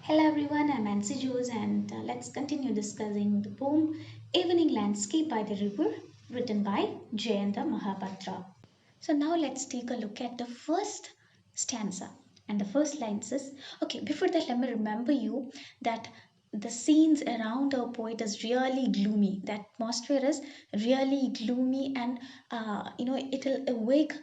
Hello everyone, I'm Nancy Jules and let's continue discussing the poem Evening Landscape by the River written by Jayanta Mahapatra. So now let's take a look at the first stanza. And the first line says, okay, before that let me remember you that the scenes around our poet is really gloomy. The atmosphere is really gloomy and it'll awake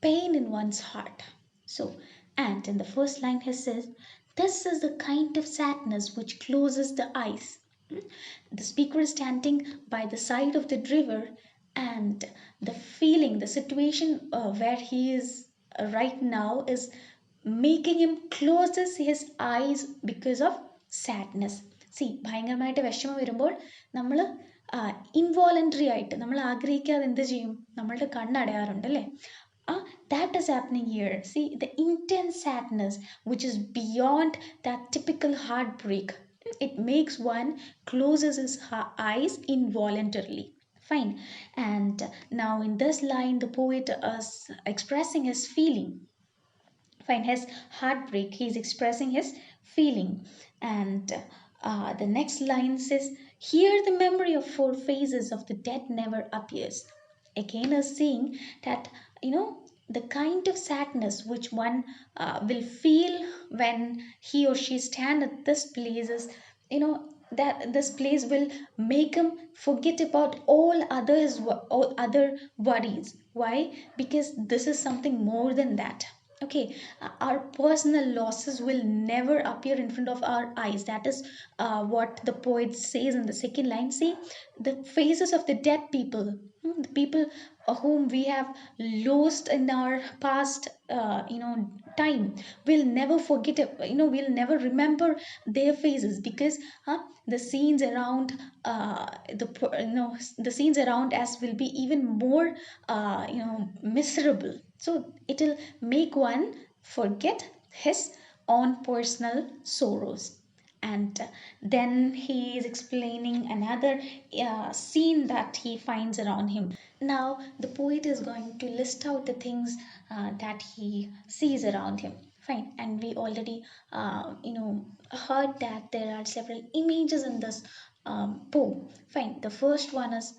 pain in one's heart. So, and in the first line he says, this is the kind of sadness which closes the eyes. The speaker is standing by the side of the river, and the feeling, the situation where he is right now is making him closes his eyes because of sadness. See, ഭയങ്കരമായിട്ട് വിഷമം വരുമ്പോൾ നമ്മൾ involuntary ആയിട്ട് നമ്മൾ ആഗ്രഹിക്കാതെ എന്ത് ചെയ്യും, നമ്മളുടെ കണ്ണടയാറുണ്ട് അല്ലേ? That is happening here. See, the intense sadness which is beyond that typical heartbreak, it makes one closes his eyes involuntarily. Fine. And now in this line the poet is expressing his feeling. Fine, his heartbreak, he's expressing his feeling. And the next line says, here the memory of four phases of the dead never appears. Again is saying that, the kind of sadness which one will feel when he or she stand at this place is, that this place will make him forget about all other worries. Why? Because this is something more than that. Okay, our personal losses will never appear in front of our eyes. That is what the poet says in the second line. See, the faces of the dead people, the people whom we have lost in our past time, we'll never forget it. We'll never remember their faces because the scenes around the scenes around us will be even more miserable. So it'll make one forget his own personal sorrows. And then he is explaining another scene that he finds around him. Now the poet is going to list out the things that he sees around him. Fine, and we already heard that there are several images in this poem. Fine, the first one is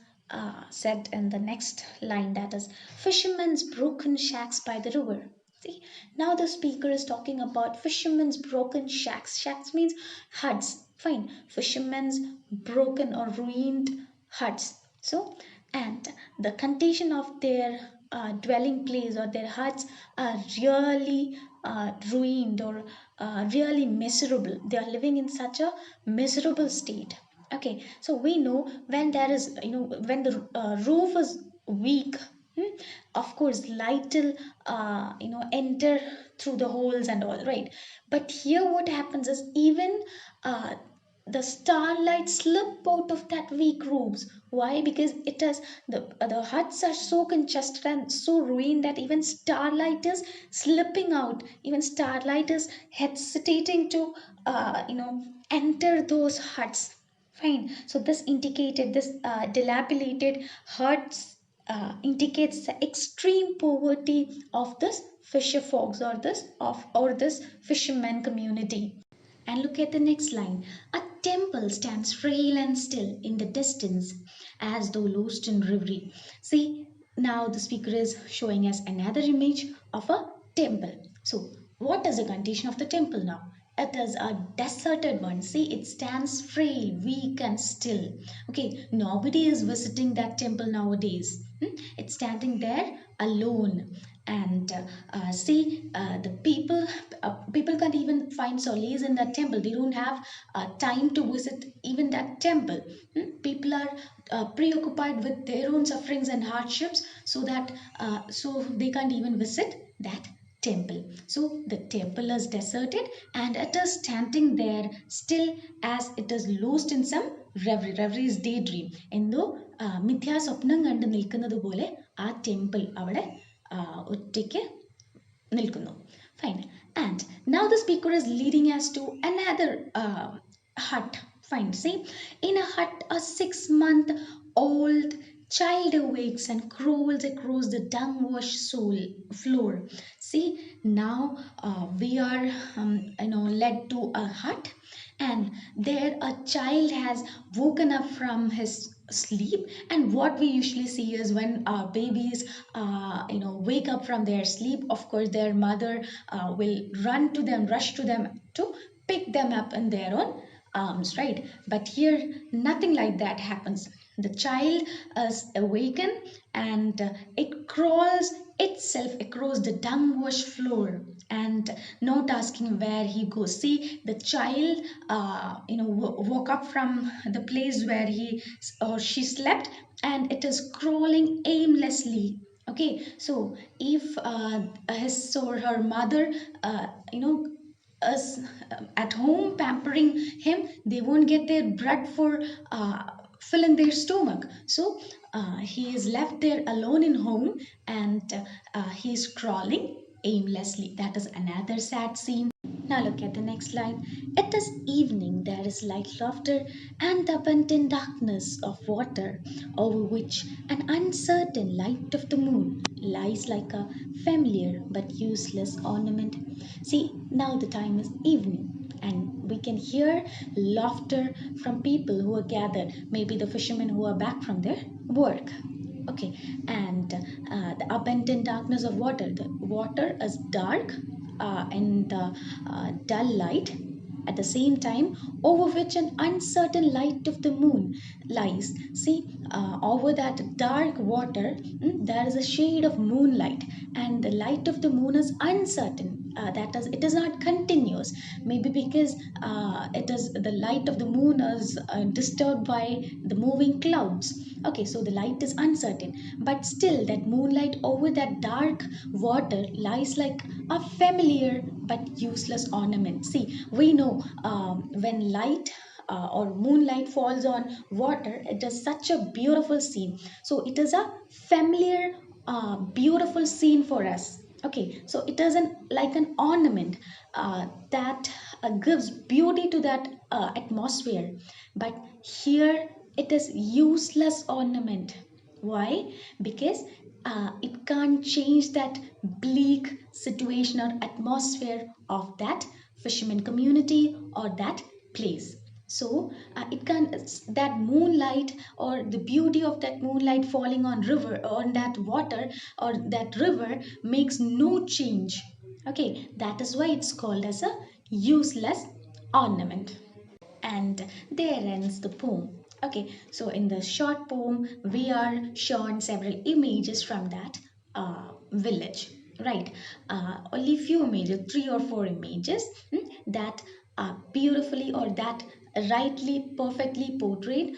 said in the next line, that is fishermen's broken shacks by the river. See, now the speaker is talking about fishermen's broken shacks. Shacks means huts. Fine, fishermen's broken or ruined huts. So, and the condition of their dwelling place or their huts are really ruined or really miserable. They are living in such a miserable state. Okay, so we know when there is, when the roof is weak, of course light will enter through the holes and all, right? But here what happens is even uh, the starlight slip out of that weak roofs. Why? Because it is the huts are so congested and so ruined that even starlight is slipping out. Even starlight is hesitating to enter those huts. Fine. So this indicated, this dilapidated huts indicates the extreme poverty of this fisher folks or this fisherman community. And look at the next line. A temple stands frail and still in the distance, as though lost in reverie. See, now the speaker is showing us another image of a temple. So, what is the condition of the temple now? It is a deserted one. See, it stands frail, weak, and still. Okay, nobody is visiting that temple nowadays. It's standing there alone. And see, the people can't even find solace in that temple. They don't have time to visit even that temple. People are preoccupied with their own sufferings and hardships, so they can't even visit that temple. So the temple is deserted and it is standing there still, as it is lost in some reverie. Reverie is daydream. എന്തോ മിഥ്യാസ്വപ്നം കണ്ട് നിൽക്കുന്നത് പോലെ ആ temple അവിടെ ഒറ്റയ്ക്ക് നിൽക്കുന്നു. Fine. And now the speaker is leading us to another hut. Fine. See, in a hut, a 6-month old child awakes and crawls across the dung-washed floor. See, now we are led to a hut, and there a child has woken up from his sleep. And what we usually see is when babies wake up from their sleep, of course their mother will run to them, rush to them to pick them up in their own arms, right? But here nothing like that happens. The child is awakened, and it crawls itself across the dung wash floor, and not asking where he goes. See, the child woke up from the place where he or she slept, and it is crawling aimlessly. Okay, so if his or her mother uh, you know us at home pampering him, they won't get their blood for filling their stomach. So he is left there alone in home, and he is crawling aimlessly. That is another sad scene. Now look at the next line. It is evening, there is light laughter, and the abundant darkness of water, over which an uncertain light of the moon lies like a familiar but useless ornament. See, now the time is evening, and we can hear laughter from people who are gathered, maybe the fishermen who are back from their work. Okay, and the abundant darkness of water. The water is dark and dull light at the same time, over which an uncertain light of the moon lies. See, over that dark water, there is a shade of moonlight, and the light of the moon is uncertain. That is, it is not continuous. Maybe because it is the light of the moon is disturbed by the moving clouds. Okay, so the light is uncertain, but still that moonlight over that dark water lies like a familiar but useless ornament. See, we know when light or moonlight falls on water, it is such a beautiful scene. So it is a familiar, beautiful scene for us. Okay, so it is like an ornament that gives beauty to that atmosphere. But here it is useless ornament. Why? Because it can't change that bleak situation or atmosphere of that fisherman community or that place. So it can that moonlight or the beauty of that moonlight falling on river, on that water or that river, makes no change. Okay, that is why it's called as a useless ornament. And there ends the poem. Okay, so in the short poem we are shown several images from that village, right? Only few images, 3 or 4 images, that beautifully or that rightly perfectly portrayed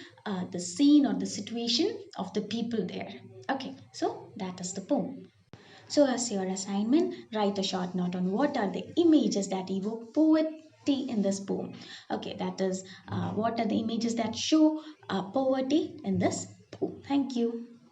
the scene or the situation of the people there. Okay, so that is the poem. So, as your assignment, write a short note on what are the images that evoke poverty in this poem. Okay, that is what are the images that show poverty in this poem. Thank you.